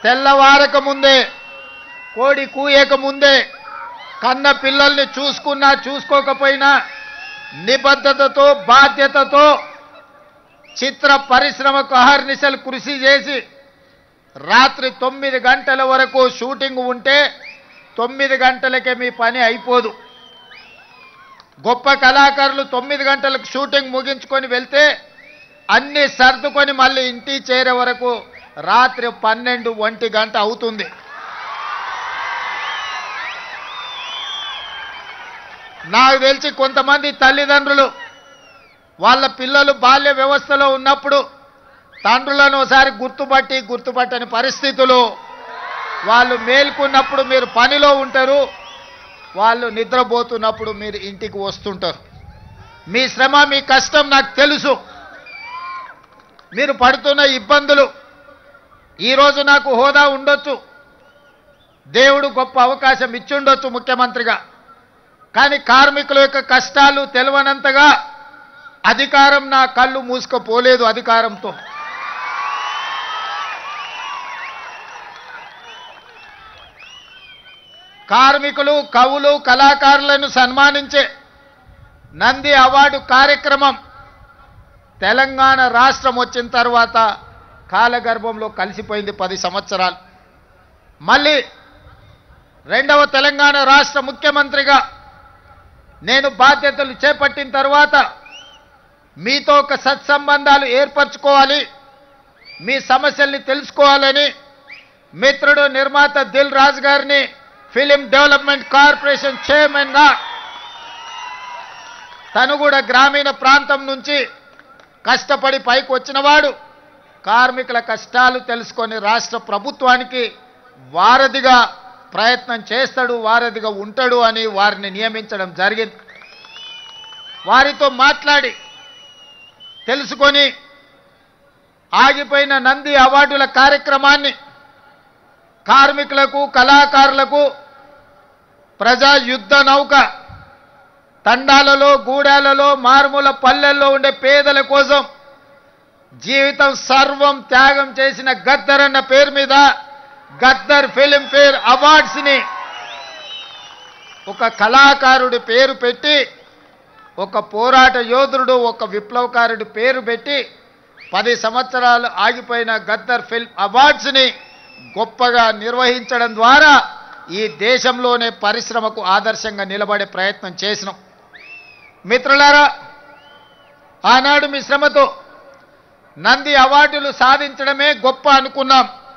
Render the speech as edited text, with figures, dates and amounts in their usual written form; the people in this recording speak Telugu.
తెల్లవారక ముందే కోడి కూయక ముందే కన్న పిల్లల్ని చూసుకున్నా చూసుకోకపోయినా నిబద్ధతతో బాధ్యతతో చిత్ర పరిశ్రమకు అహర్నిశలు కృషి చేసి రాత్రి 9 గంటల వరకు షూటింగ్ ఉంటే 9 గంటలకే మీ పని అయిపోదు. గొప్ప కళాకారులు 9 గంటలకు షూటింగ్ ముగించుకొని వెళ్తే అన్ని సర్దుకొని మళ్ళీ ఇంటికి చేరే వరకు రాత్రి 12-1 గంట అవుతుంది. నాకు తెలిసి కొంతమంది తల్లిదండ్రులు వాళ్ళ పిల్లలు బాల్య వ్యవస్థలో ఉన్నప్పుడు తండ్రులను ఒకసారి గుర్తుపట్టని పరిస్థితులు, వాళ్ళు మేల్కొన్నప్పుడు మీరు పనిలో ఉంటారు, వాళ్ళు నిద్రపోతున్నప్పుడు మీరు ఇంటికి వస్తుంటారు. మీ శ్రమ మీ కష్టం నాకు తెలుసు. మీరు పడుతున్న ఇబ్బందులు, ఈరోజు నాకు హోదా ఉండొచ్చు, దేవుడు గొప్ప అవకాశం ఇచ్చుండొచ్చు ముఖ్యమంత్రిగా, కానీ కార్మికుల యొక్క కష్టాలు తెలవనంతగా అధికారం నా కళ్ళు మూసుకుపోలేదు. అధికారంతో కార్మికులు కవులు కళాకారులను సన్మానించే నంది అవార్డు కార్యక్రమం తెలంగాణ రాష్ట్రం వచ్చిన తర్వాత కాలగర్భంలో కలిసిపోయింది 10 సంవత్సరాలు. మళ్ళీ రెండవ తెలంగాణ రాష్ట్ర ముఖ్యమంత్రిగా నేను బాధ్యతలు చేపట్టిన తర్వాత మీతో ఒక సత్సంబంధాలు ఏర్పరచుకోవాలి, మీ సమస్యల్ని తెలుసుకోవాలని మిత్రుడు నిర్మాత దిల్ రాజు గారిని ఫిలిం డెవలప్మెంట్ కార్పొరేషన్ చైర్మన్గా, తను కూడా గ్రామీణ ప్రాంతం నుంచి కష్టపడి పైకి వచ్చినవాడు, కార్మికుల కష్టాలు తెలుసుకొని రాష్ట్ర ప్రభుత్వానికి వారధిగా ప్రయత్నం చేస్తాడు, వారధిగా ఉంటాడు అని వారిని నియమించడం జరిగింది. వారితో మాట్లాడి తెలుసుకొని ఆగిపోయిన నంది అవార్డుల కార్యక్రమాన్ని కార్మికులకు కళాకారులకు ప్రజా యుద్ధ నౌక తండాలలో గూడాలలో మారుమూల పల్లెల్లో ఉండే పేదల కోసం జీవితం సర్వం త్యాగం చేసిన గద్దర్ అన్న పేరు మీద గద్దర్ ఫిలిం ఫేర్ అవార్డ్స్ని ఒక కళాకారుడి పేరు పెట్టి, ఒక పోరాట యోధుడు, ఒక విప్లవకారుడి పేరు పెట్టి 10 సంవత్సరాలు ఆగిపోయిన గద్దర్ ఫిల్మ్ అవార్డ్స్ని గొప్పగా నిర్వహించడం ద్వారా ఈ దేశంలోనే పరిశ్రమకు ఆదర్శంగా నిలబడే ప్రయత్నం చేసినాం. మిత్రులారా, ఆనాడు మీ శ్రమతో నంది అవార్డులు సాధించడమే గొప్ప అనుకున్నాం.